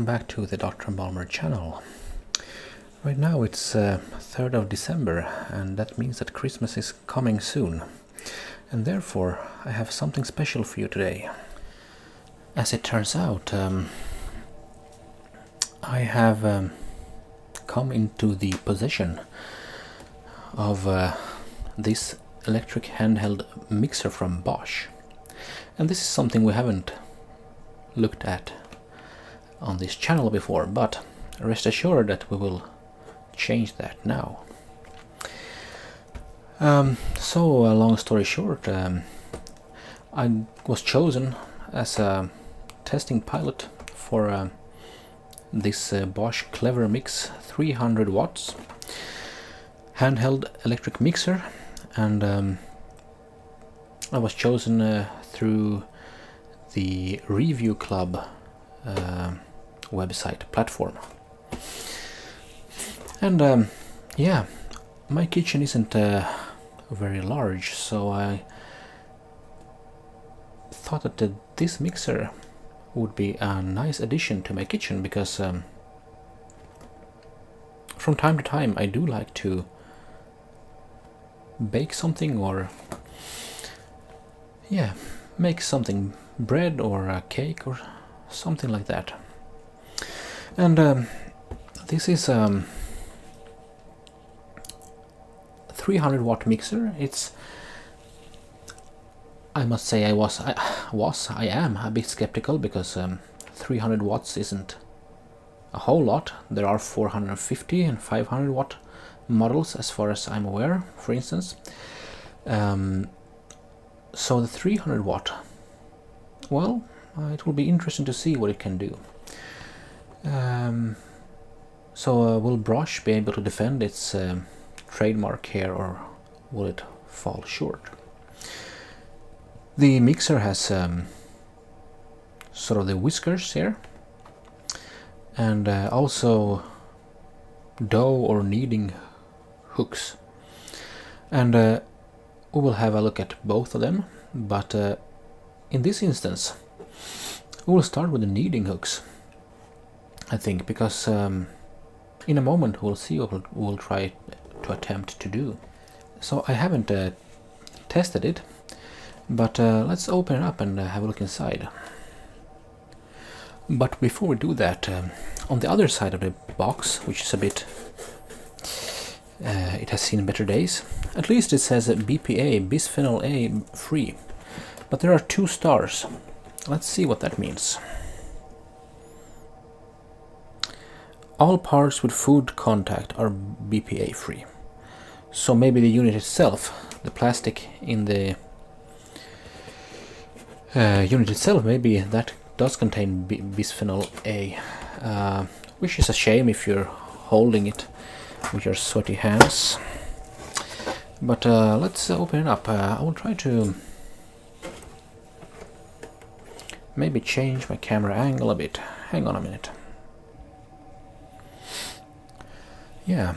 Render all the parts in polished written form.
welcome back to the DrMBalmer channel. Right now it's 3rd of December, and that means that Christmas is coming soon. And therefore I have something special for you today. As it turns out, I have come into the possession of this electric handheld mixer from Bosch. And this is something we haven't looked at on this channel before, but rest assured that we will change that now. So long story short, I was chosen as a testing pilot for this Bosch CleverMixx 300 watts handheld electric mixer, and I was chosen through the ReviewClub website platform. And yeah, my kitchen isn't very large, so I thought that this mixer would be a nice addition to my kitchen, because from time to time I do like to bake something, or yeah, make something, bread or a cake or something like that. And this is 300 watt mixer. It's, I must say, I am a bit skeptical, because 300 watts isn't a whole lot. There are 450 and 500 watt models as far as I'm aware, for instance. So the 300 watt, well, it will be interesting to see what it can do. So will Bosch be able to defend its trademark here, or will it fall short? The mixer has sort of the whiskers here, and also dough or kneading hooks, and we will have a look at both of them, but in this instance we will start with the kneading hooks, I think, because in a moment we'll see what we'll try to attempt to do. So I haven't tested it, but let's open it up and have a look inside. But before we do that, on the other side of the box, which is a bit it has seen better days, at least it says BPA, bisphenol A free, but there are 2 stars. Let's see what that means. All parts with food contact are BPA free. So maybe the unit itself, the plastic in the unit itself, maybe that does contain bisphenol A, which is a shame if you're holding it with your sweaty hands. But let's open it up. I will try to maybe change my camera angle a bit. Hang on a minute. Yeah.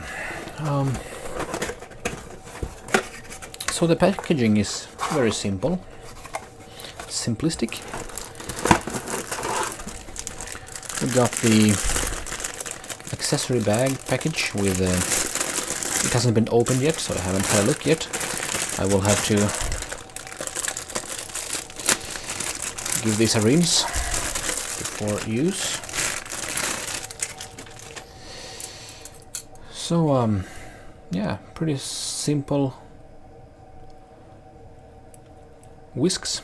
So the packaging is very simple, simplistic. We got the accessory bag package with it hasn't been opened yet, so I haven't had a look yet. I will have to give this a rinse before use. So yeah, pretty simple whisks,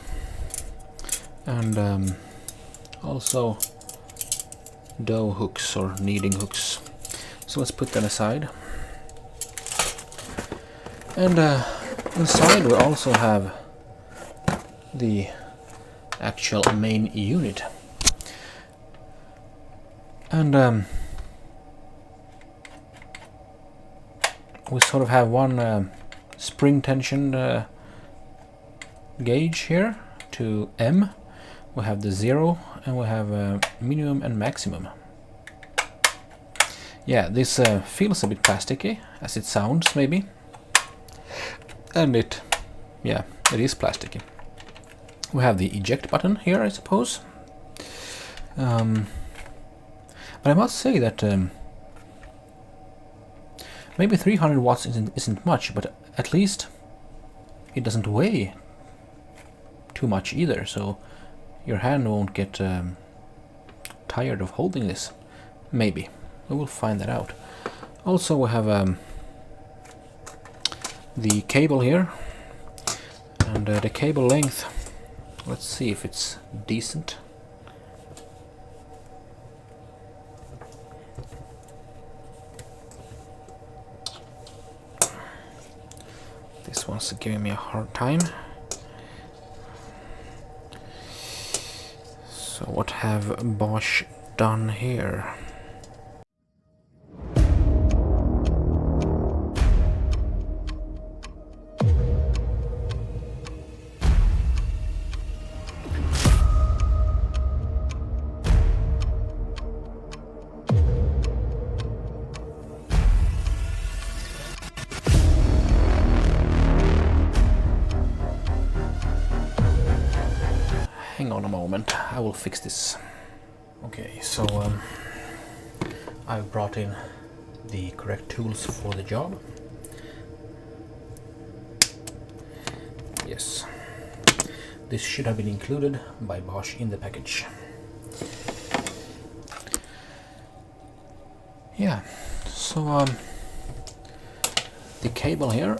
and also dough hooks or kneading hooks. So let's put them aside. And inside we also have the actual main unit, and we sort of have one spring tension gauge here to M. We have the 0, and we have minimum and maximum. Yeah, this feels a bit plasticky, as it sounds, maybe. And it is plasticky. We have the eject button here, I suppose. But I must say that maybe 300 watts isn't much, but at least it doesn't weigh too much either, so your hand won't get tired of holding this. Maybe. We will find that out. Also we have the cable here, and the cable length, let's see if it's decent. This one's giving me a hard time. So what have Bosch done here? Hang on a moment, I will fix this. Okay, so I've brought in the correct tools for the job. Yes, this should have been included by Bosch in the package. Yeah, so the cable here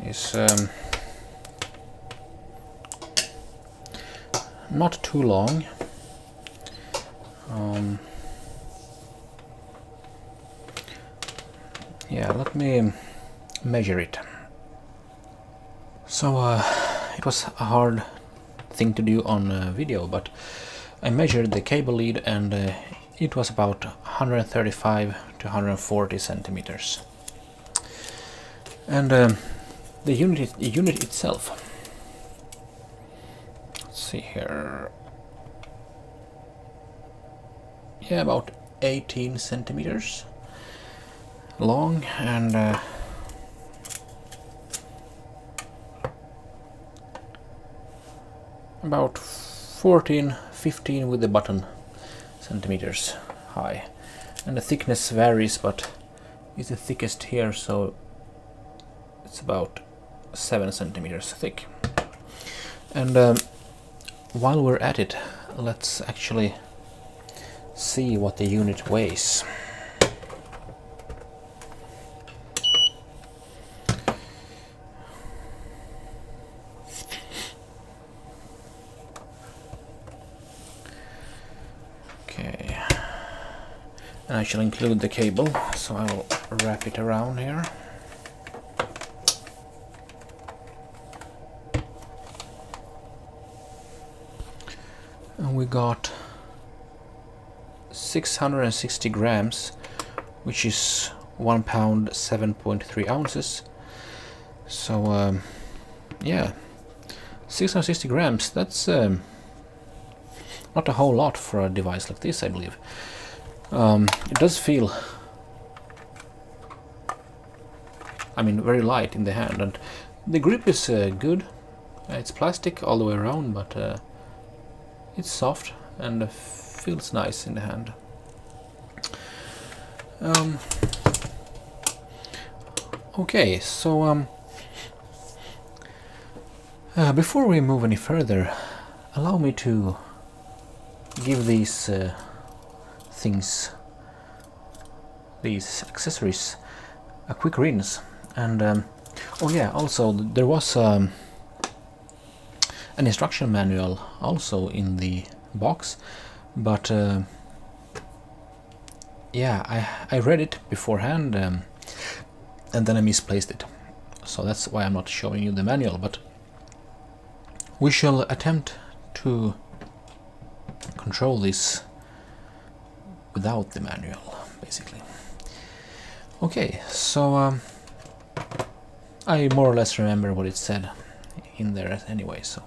is not too long. Yeah, let me measure it. So it was a hard thing to do on video, but I measured the cable lead and it was about 135 to 140 centimeters. And the unit itself, see here, yeah, about 18 centimeters long, and about 14-15 with the button centimeters high. And the thickness varies, but it's the thickest here, so it's about 7 centimeters thick. And while we're at it, let's actually see what the unit weighs. Okay, and I shall include the cable, so I will wrap it around here. And we got 660 grams, which is 1 pound 7.3 ounces. So yeah, 660 grams, that's not a whole lot for a device like this, I believe. It does feel, I mean, very light in the hand, and the grip is good. It's plastic all the way around, but it's soft and feels nice in the hand. Okay, so before we move any further, allow me to give these things, these accessories, a quick rinse. And oh yeah, also there was an instruction manual also in the box, but yeah, I read it beforehand and then I misplaced it, so that's why I'm not showing you the manual, but we shall attempt to control this without the manual, basically. Okay, so I more or less remember what it said in there anyway, so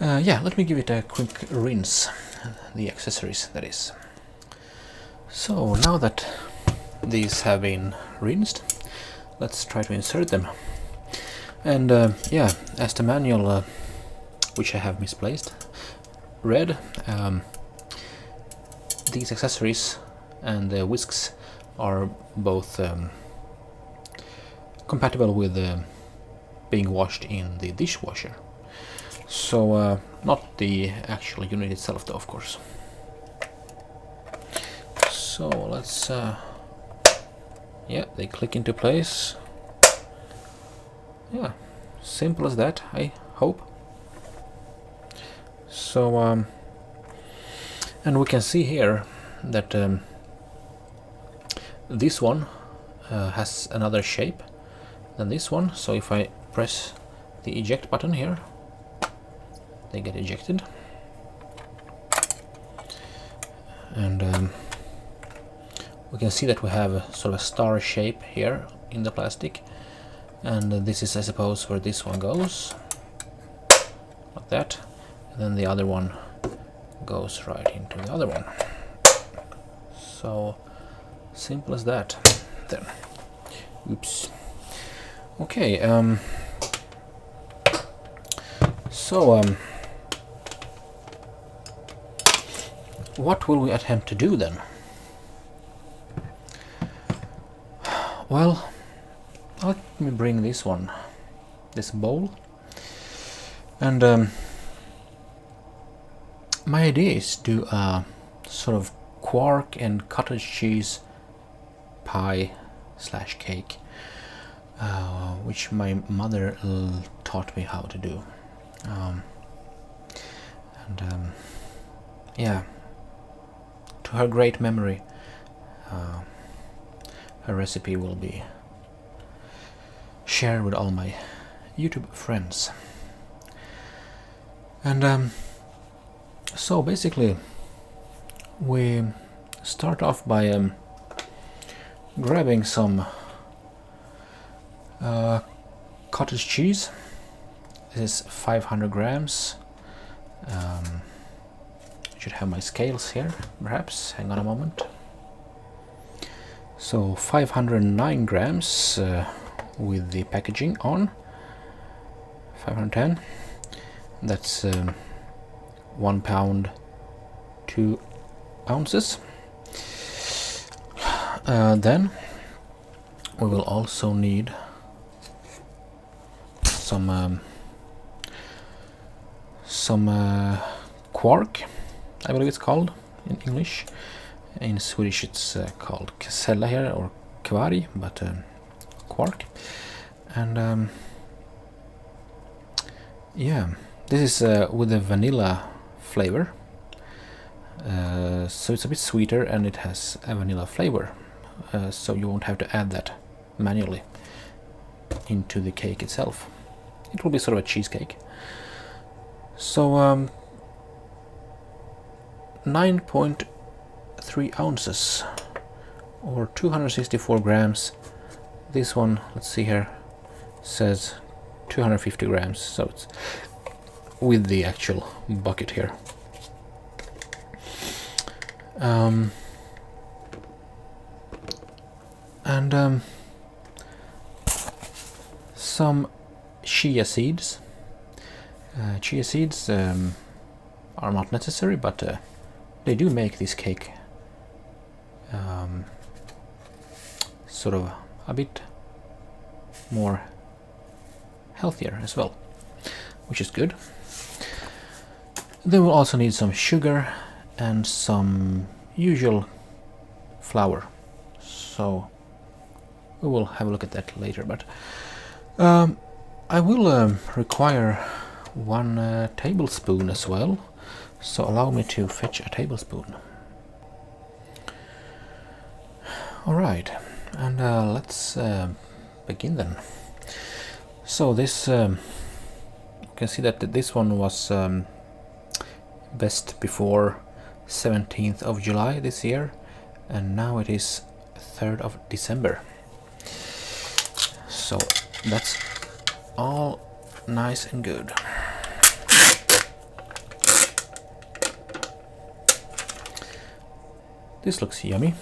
yeah, let me give it a quick rinse, the accessories, that is. So now that these have been rinsed, let's try to insert them. And yeah, as the manual, which I have misplaced, read, these accessories and the whisks are both compatible with being washed in the dishwasher. So not the actual unit itself though, of course. So let's yeah, they click into place. Yeah, simple as that, I hope. So and we can see here that this one has another shape than this one. So if I press the eject button here, they get ejected. And we can see that we have a sort of a star shape here in the plastic, and this is, I suppose, where this one goes, like that, and then the other one goes right into the other one. So simple as that. Then, oops. Okay. So what will we attempt to do then? Well, let me bring this one, this bowl, and my idea is to do a sort of quark and cottage cheese pie slash cake, which my mother taught me how to do, and yeah, to her great memory, her recipe will be shared with all my YouTube friends. And so basically we start off by grabbing some cottage cheese. This is 500 grams. I should have my scales here, perhaps. Hang on a moment. So 509 grams with the packaging on. 510. That's 1 pound 2 ounces. Then we will also need some quark, I believe it's called in English. In Swedish it's called kasella here, or kvarg, but quark. And yeah, this is with a vanilla flavor, so it's a bit sweeter and it has a vanilla flavor, so you won't have to add that manually into the cake itself. It will be sort of a cheesecake. So 9.3 ounces or 264 grams. This one, let's see here, says 250 grams, so it's with the actual bucket here. And some chia seeds. Chia seeds are not necessary, but they do make this cake sort of a bit more healthier as well, which is good. Then we'll also need some sugar and some usual flour, so we will have a look at that later, but I will require 1 tablespoon as well, so allow me to fetch a tablespoon. Alright, and let's begin then. So this, you can see that this one was best before 17th of July this year, and now it is 3rd of December. So that's all nice and good. This looks yummy,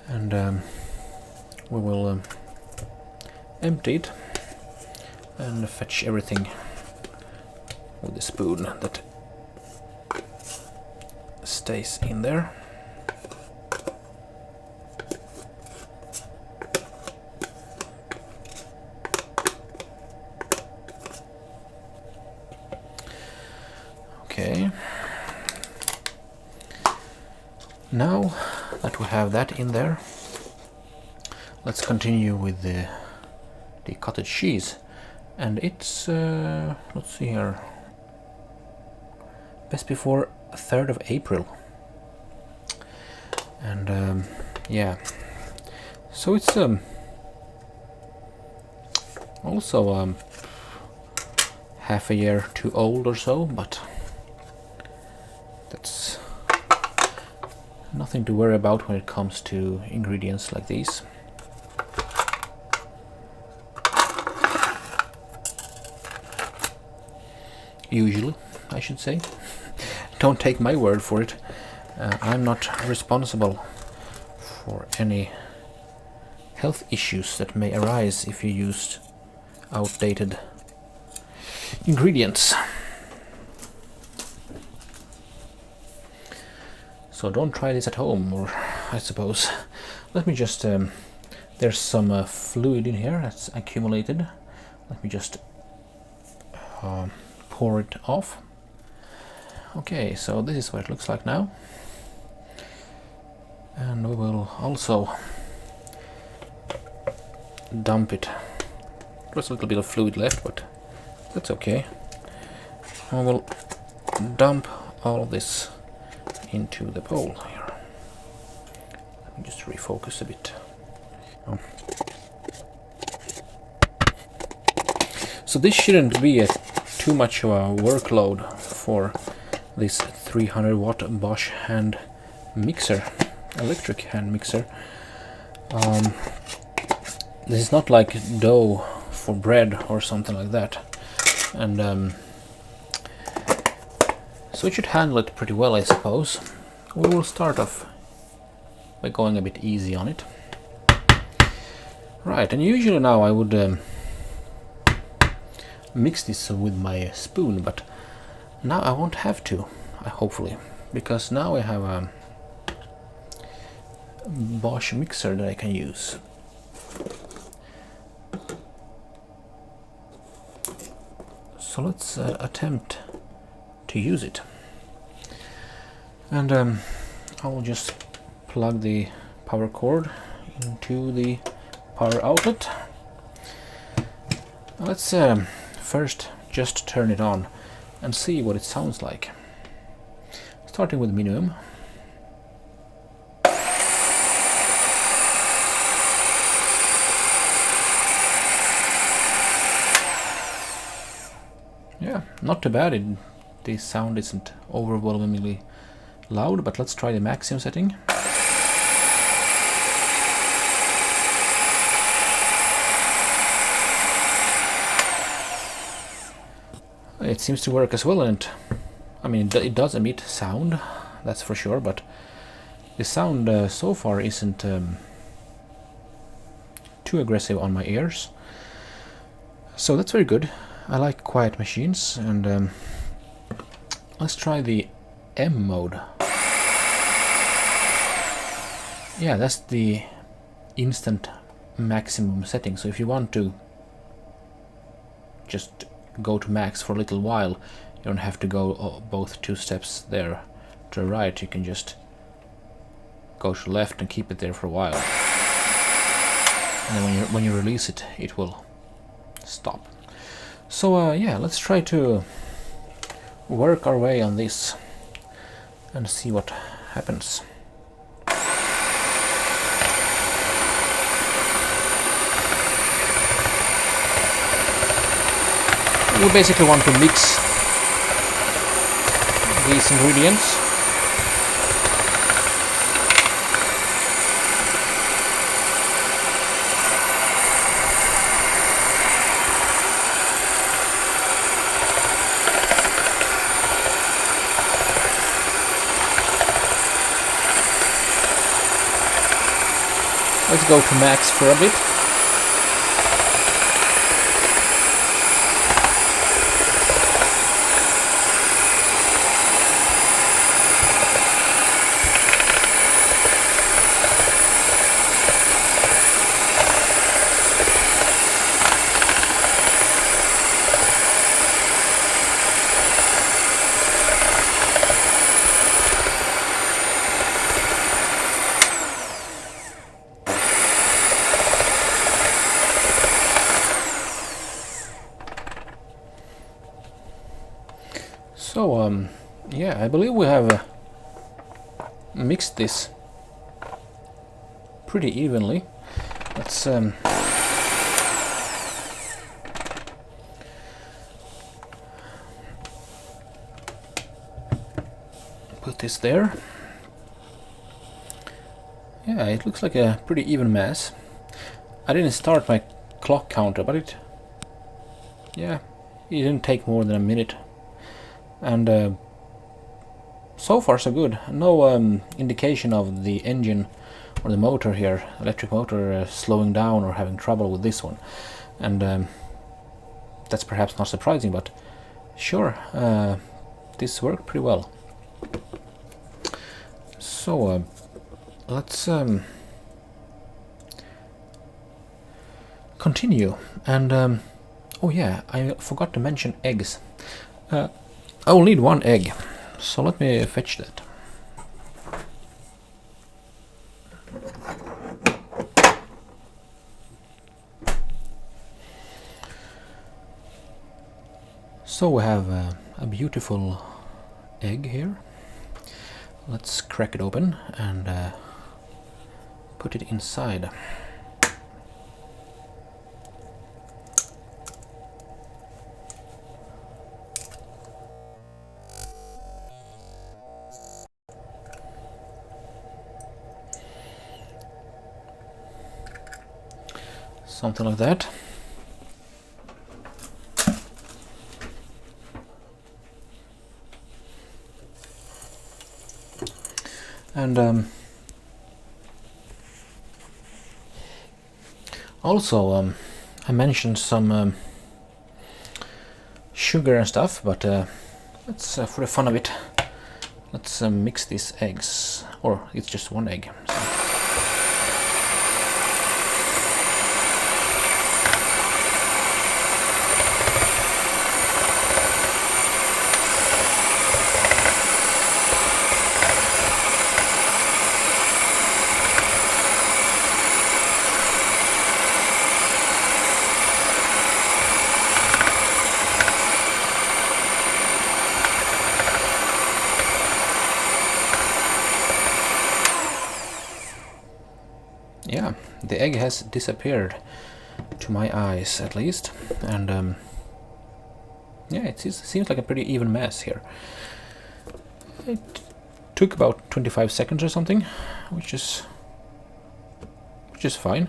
and we will empty it and fetch everything with the spoon that stays in there. Okay. Now that we have that in there, let's continue with the cottage cheese. And it's, let's see here, best before 3rd of April. And yeah, so it's also half a year too old or so, but that's nothing to worry about when it comes to ingredients like these. Usually, I should say. Don't take my word for it. I'm not responsible for any health issues that may arise if you use outdated ingredients. So don't try this at home, or I suppose. Let me just, there's some fluid in here that's accumulated. Let me just pour it off. Okay, so this is what it looks like now. And we will also dump it. There's a little bit of fluid left, but that's okay. I will dump all of this into the bowl here. Let me just refocus a bit. Oh. So this shouldn't be too much of a workload for this 300 watt Bosch hand mixer, electric hand mixer. This is not like dough for bread or something like that, and so it should handle it pretty well, I suppose. We will start off by going a bit easy on it. Right, and usually now I would mix this with my spoon, but now I won't have to, hopefully, because now I have a Bosch mixer that I can use. So let's attempt to use it. And I will just plug the power cord into the power outlet. Let's first just turn it on and see what it sounds like. Starting with minimum. Yeah, not too bad. The sound isn't overwhelmingly loud, but let's try the maximum setting. It seems to work as well, and I mean it does emit sound, that's for sure, but the sound so far isn't too aggressive on my ears, so that's very good. I like quiet machines, and let's try the M mode. Yeah, that's the instant maximum setting, so if you want to just go to max for a little while, you don't have to go both two steps there to the right. You can just go to the left and keep it there for a while, and then when you release it, it will stop. So yeah, let's try to work our way on this and see what happens. We basically want to mix these ingredients. Let's go to max for a bit. So yeah, I believe we have mixed this pretty evenly. Let's put this there. Yeah, it looks like a pretty even mass. I didn't start my clock counter, but it didn't take more than a minute. And so far so good. No indication of the engine or the motor here, electric motor, slowing down or having trouble with this one. And that's perhaps not surprising, but sure, this worked pretty well. So let's continue. And oh yeah, I forgot to mention eggs. I will need 1 egg, so let me fetch that. So we have a beautiful egg here. Let's crack it open and put it inside. Something like that. And also I mentioned some sugar and stuff, but let's for the fun of it, let's mix these eggs, or it's just 1 egg. So. Yeah, the egg has disappeared, to my eyes at least, and yeah, it seems like a pretty even mass here. It took about 25 seconds or something, which is fine.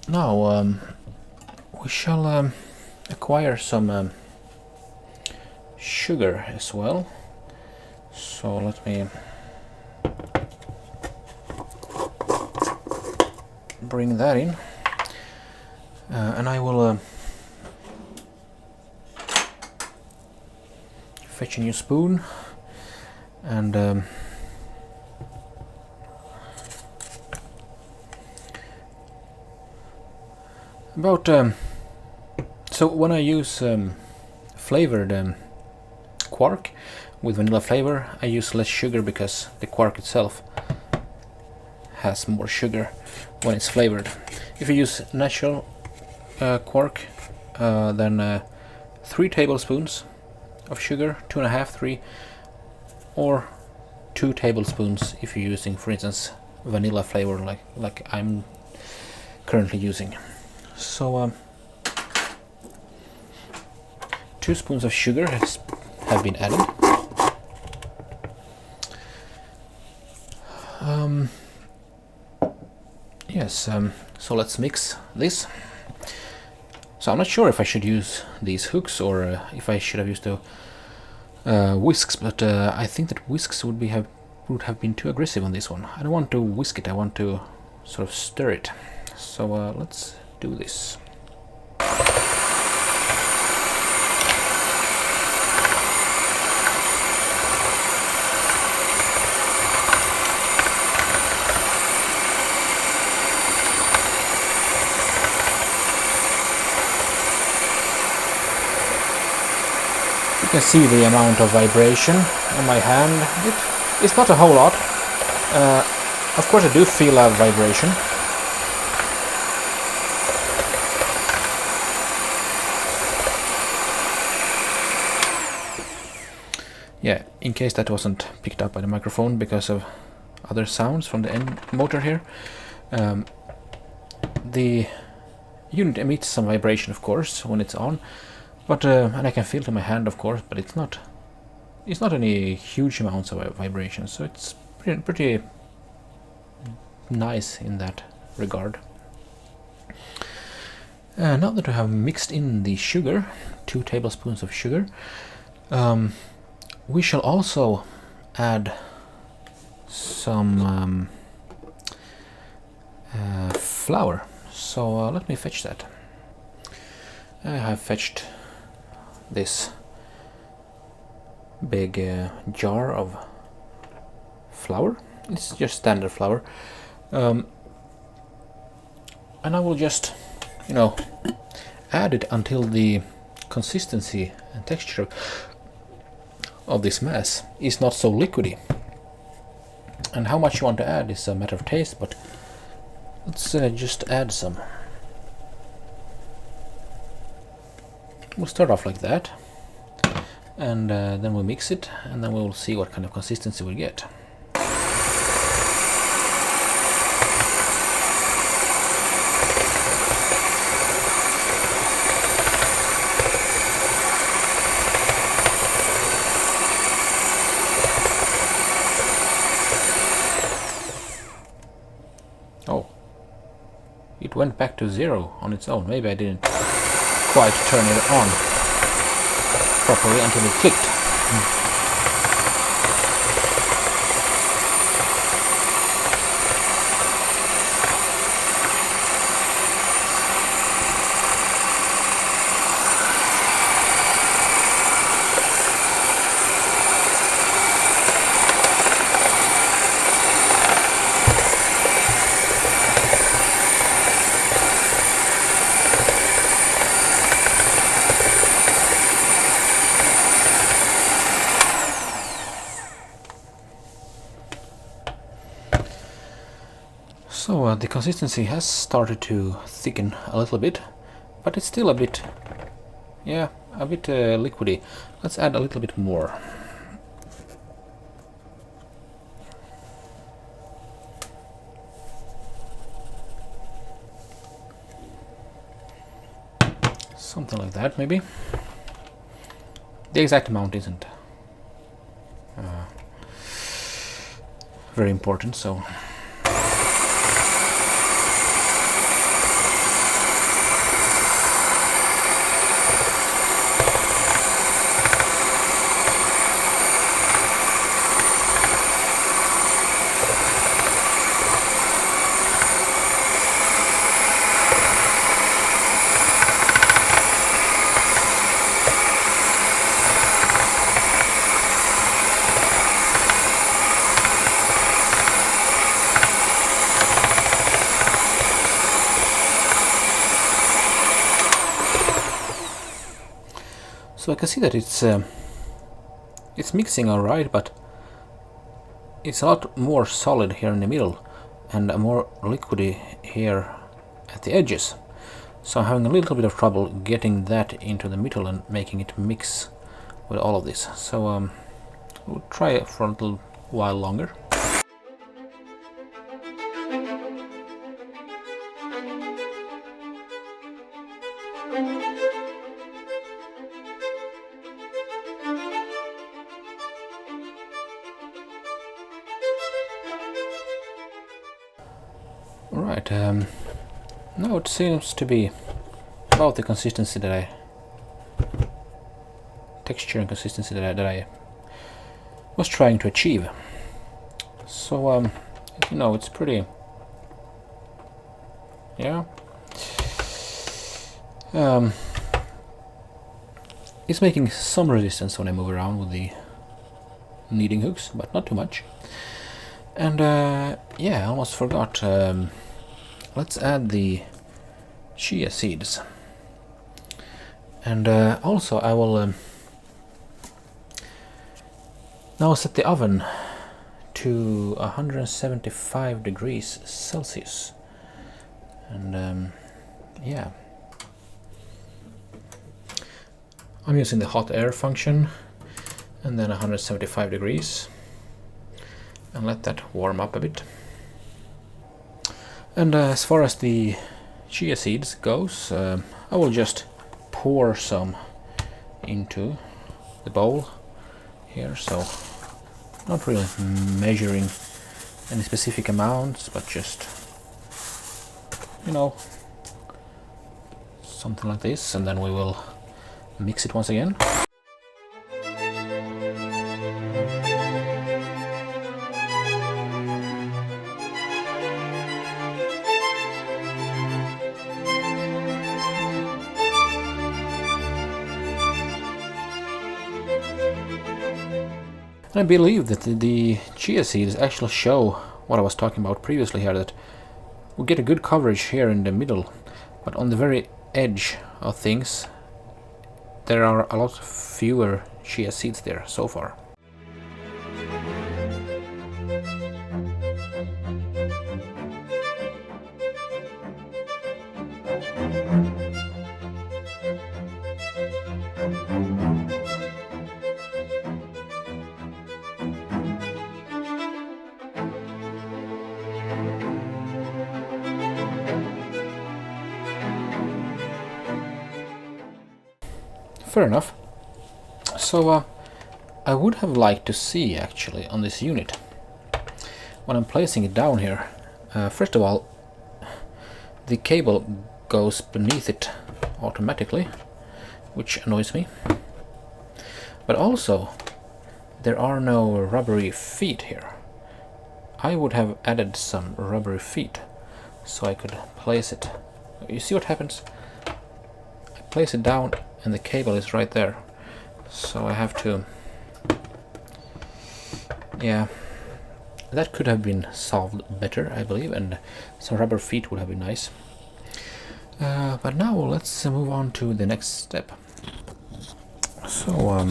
Now we shall acquire some sugar as well. So let me bring that in, and I will fetch a new spoon and so when I use flavored quark with vanilla flavor, I use less sugar because the quark itself has more sugar when it's flavored. If you use natural quark, then 3 tablespoons of sugar, 2.5, 3, or 2 tablespoons if you're using, for instance, vanilla flavor like I'm currently using. So 2 spoons of sugar have been added. Yes, so let's mix this. So I'm not sure if I should use these hooks or if I should have used the whisks, but I think that whisks would have been too aggressive on this one. I don't want to whisk it, I want to sort of stir it. So let's do this. You can see the amount of vibration on my hand. It's not a whole lot. Of course I do feel a vibration. Yeah, in case that wasn't picked up by the microphone because of other sounds from the end motor here, the unit emits some vibration, of course, when it's on, but and I can feel it in my hand, of course, but it's not any huge amounts of vibration, so it's pretty nice in that regard. Now that I have mixed in the sugar, 2 tablespoons of sugar, we shall also add some flour. So let me fetch that. I have fetched this big jar of flour. It's just standard flour, and I will just, you know, add it until the consistency and texture of this mass is not so liquidy. And how much you want to add is a matter of taste, but let's just add some. We'll start off like that, and then we'll mix it, and then we'll see what kind of consistency we get. Oh, it went back to 0 on its own. Maybe I didn't quite turn it on properly until it clicked. So the consistency has started to thicken a little bit, but it's still a bit, yeah, a bit liquidy. Let's add a little bit more. Something like that, maybe. The exact amount isn't very important, so. So I can see that it's mixing alright, but it's a lot more solid here in the middle and a more liquidy here at the edges. So I'm having a little bit of trouble getting that into the middle and making it mix with all of this. So we'll try it for a little while longer. Alright, now it seems to be about the consistency that texture and consistency that I was trying to achieve. So, you know, it's pretty, yeah. It's making some resistance when I move around with the kneading hooks, but not too much. And yeah, I almost forgot. Let's add the chia seeds. And also I will now set the oven to 175 degrees Celsius. And yeah, I'm using the hot air function, and then 175 degrees, and let that warm up a bit. And as far as the chia seeds goes, I will just pour some into the bowl here, so not really measuring any specific amounts, but just, you know, something like this, and then we will mix it once again. And I believe that the chia seeds actually show what I was talking about previously here, that we get a good coverage here in the middle, but on the very edge of things there are a lot fewer chia seeds there so far. Fair enough. So I would have liked to see actually on this unit, when I'm placing it down here, first of all, the cable goes beneath it automatically, which annoys me, but also there are no rubbery feet here. I would have added some rubbery feet so I could place it. You see what happens? I place it down and the cable is right there, so I have to, yeah, that could have been solved better, I believe, and some rubber feet would have been nice. But now let's move on to the next step. So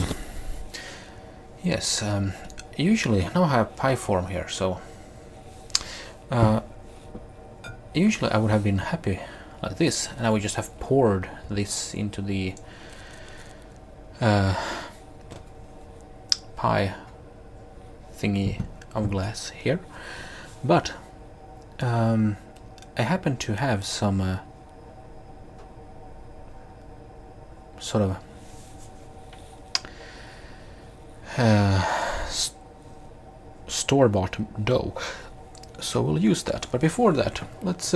yes, usually now I have pie form here, so usually I would have been happy like this, and I would just have poured this into the pie thingy of glass here, but I happen to have some sort of store-bought dough, so we'll use that. But before that, let's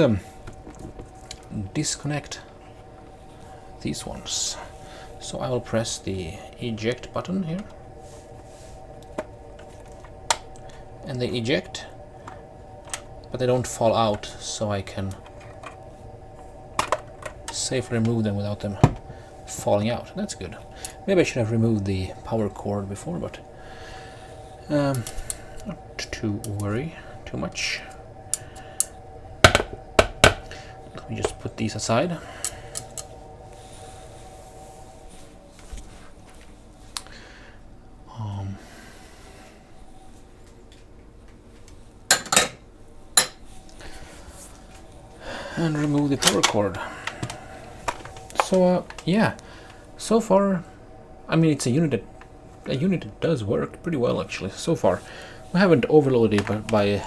disconnect these ones. So I will press the eject button here, and they eject, but they don't fall out, so I can safely remove them without them falling out. That's good. Maybe I should have removed the power cord before, but not to worry too much. Let me just put these aside. And remove the power cord. So yeah, so far, I mean, it's a unit that does work pretty well actually. So far, we haven't overloaded it by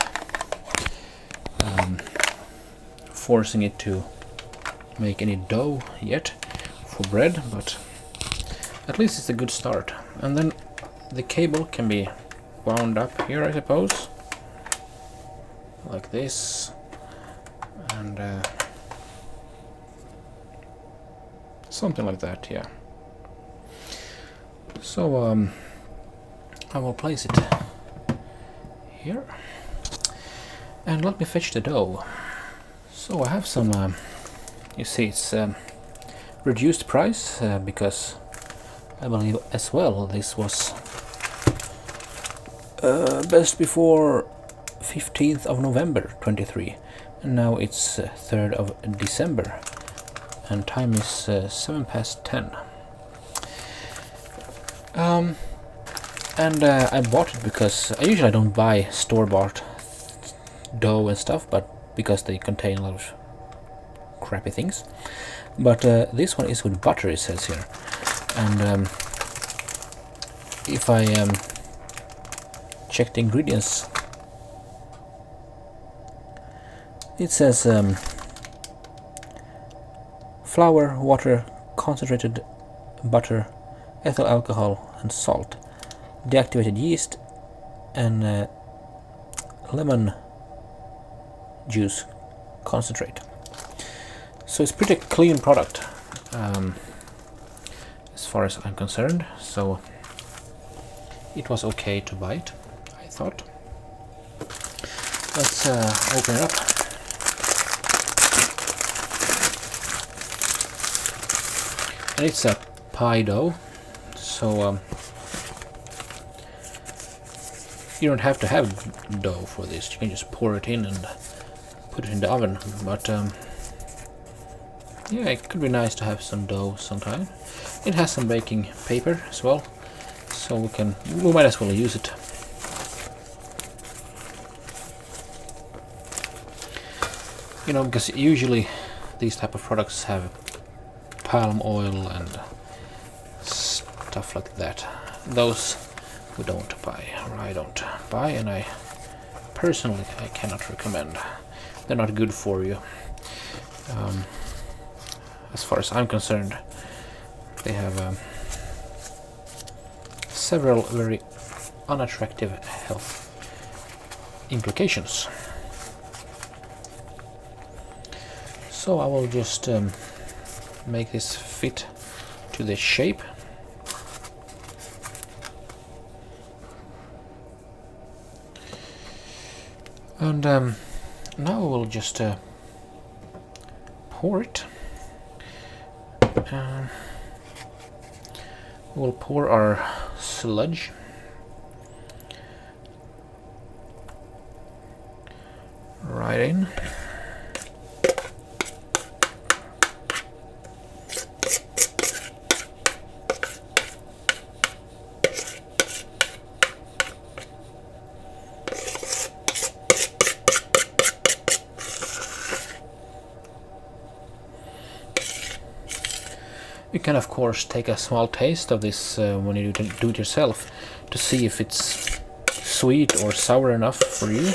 forcing it to make any dough yet for bread, but at least it's a good start. And then the cable can be wound up here, I suppose, like this. And something like that, yeah. So I will place it here, and let me fetch the dough. So I have some, you see, it's reduced price because I believe as well this was best before 15th of November 23. And now it's 3rd of December, and time is 10:07. And I bought it because I don't buy store-bought dough and stuff, but because they contain a lot of crappy things. But this one is with butter, it says here, and if I check the ingredients, it says flour, water, concentrated butter, ethyl alcohol and salt, deactivated yeast, and lemon juice concentrate. So it's pretty clean product as far as I'm concerned, so it was okay to buy it, I thought. Let's open it up. And it's a pie dough, so you don't have to have dough for this. You can just pour it in and put it in the oven, but yeah, it could be nice to have some dough sometime. It has some baking paper as well, so we might as well use it. You know, because usually these type of products have palm oil and stuff like that. Those we don't buy, or I don't buy, and I personally cannot recommend. They're not good for you. As far as I'm concerned, they have several very unattractive health implications. So I will just make this fit to the shape. And now we'll just pour it. We'll pour our sludge. Right in. You can of course take a small taste of this when you do it yourself to see if it's sweet or sour enough for you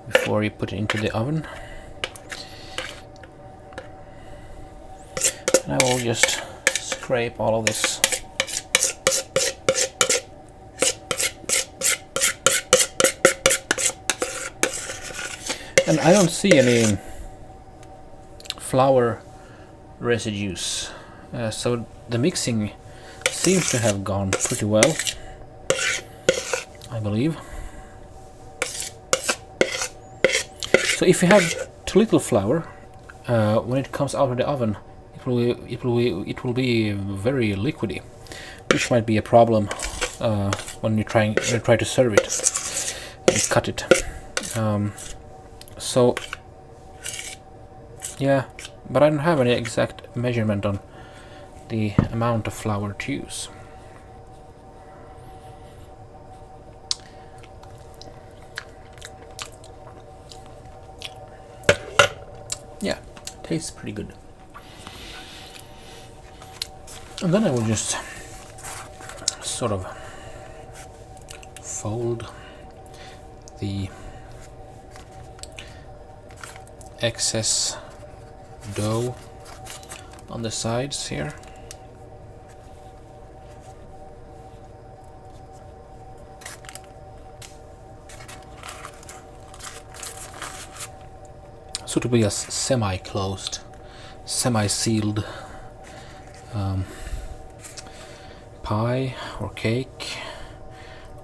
before you put it into the oven. And I will just scrape all of this. And I don't see any flour residues, so the mixing seems to have gone pretty well, I believe. So if you have too little flour, when it comes out of the oven, it will be very liquidy, which might be a problem when you try to serve it and cut it. So yeah, but I don't have any exact measurement on the amount of flour to use. Yeah, tastes pretty good. And then I will just sort of fold the excess dough on the sides here. So to be a semi-closed, semi-sealed pie or cake,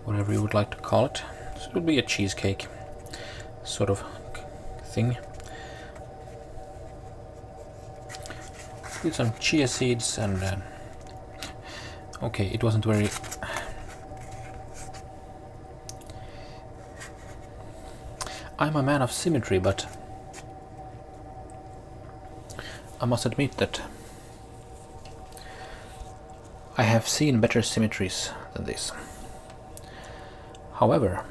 whatever you would like to call it. So it would be a cheesecake sort of thing. With some chia seeds and okay, it wasn't very I'm a man of symmetry, but I must admit that I have seen better symmetries than this. However,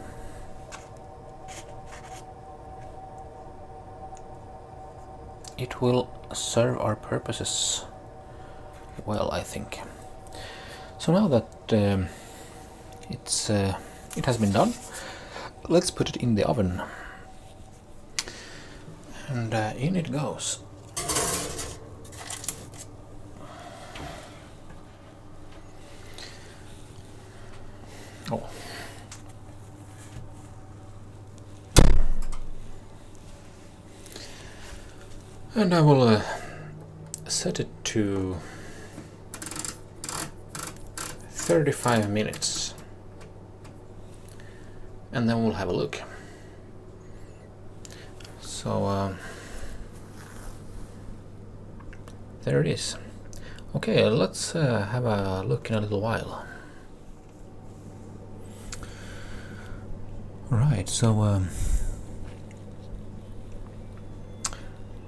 it will serve our purposes well, I think. So now that it has been done, let's put it in the oven. And in it goes. Oh. And I will set it to 35 minutes. And then we'll have a look. So there it is. Okay, let's have a look in a little while. Right, so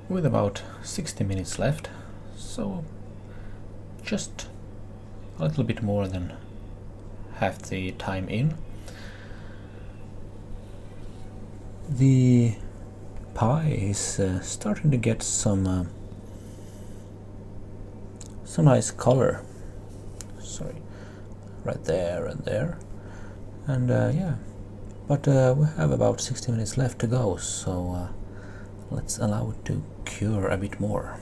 with about 60 minutes left, so just a little bit more than half the time in, the pie is starting to get some nice color. Sorry, right there and there, and yeah. But we have about 60 minutes left to go, so let's allow it to cure a bit more.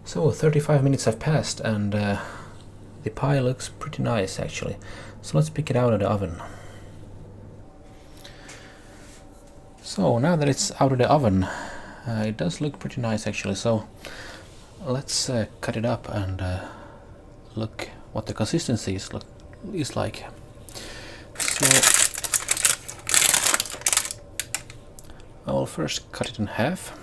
So 35 minutes have passed, and the pie looks pretty nice actually. So let's pick it out of the oven. So now that it's out of the oven, it does look pretty nice actually. So let's cut it up and look what the consistency is like. So I will first cut it in half.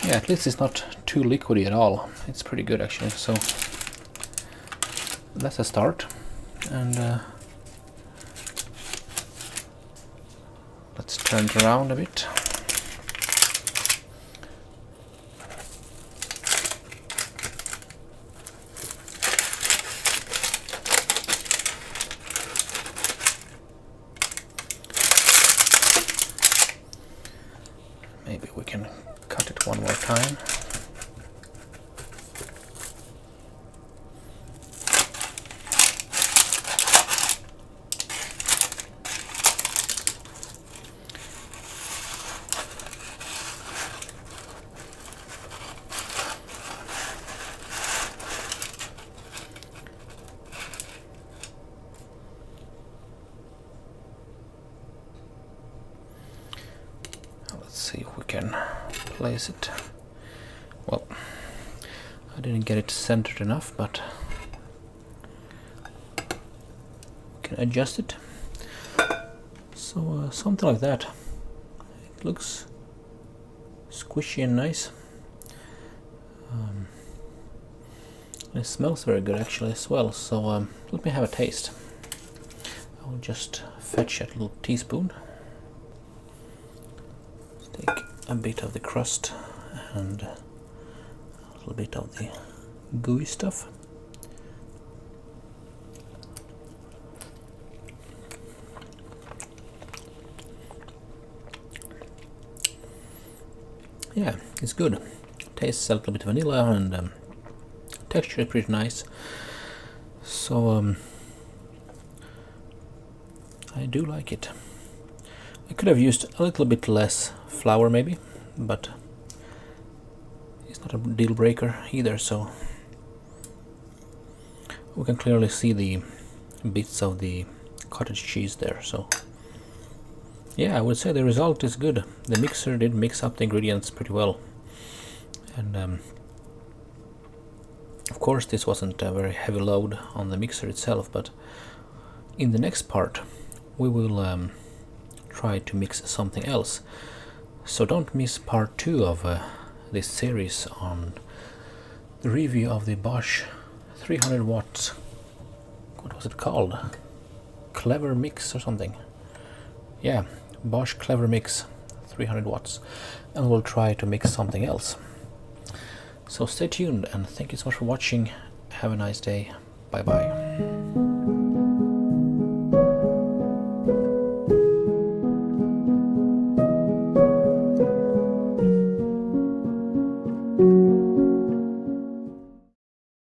Yeah, at least it's not too liquidy at all. It's pretty good actually. So that's a start. And let's turn it around a bit. Maybe we can cut it one more time. See if we can place it. Well, I didn't get it centered enough, but we can adjust it. So something like that. It looks squishy and nice. It smells very good actually as well. So let me have a taste. I will just fetch a little teaspoon. Take a bit of the crust and a little bit of the gooey stuff. Yeah, it's good. Tastes a little bit vanilla, and texture is pretty nice. So I do like it. I could have used a little bit less flour maybe, but it's not a deal breaker either. So we can clearly see the bits of the cottage cheese there. So yeah, I would say the result is good. The mixer did mix up the ingredients pretty well, and of course this wasn't a very heavy load on the mixer itself, but in the next part we will try to mix something else. So don't miss part 2 of this series on the review of the Bosch 300 watt, what was it called? CleverMixx or something. Yeah, Bosch CleverMixx 300 watts, and we'll try to mix something else. So stay tuned, and thank you so much for watching, have a nice day. Bye bye.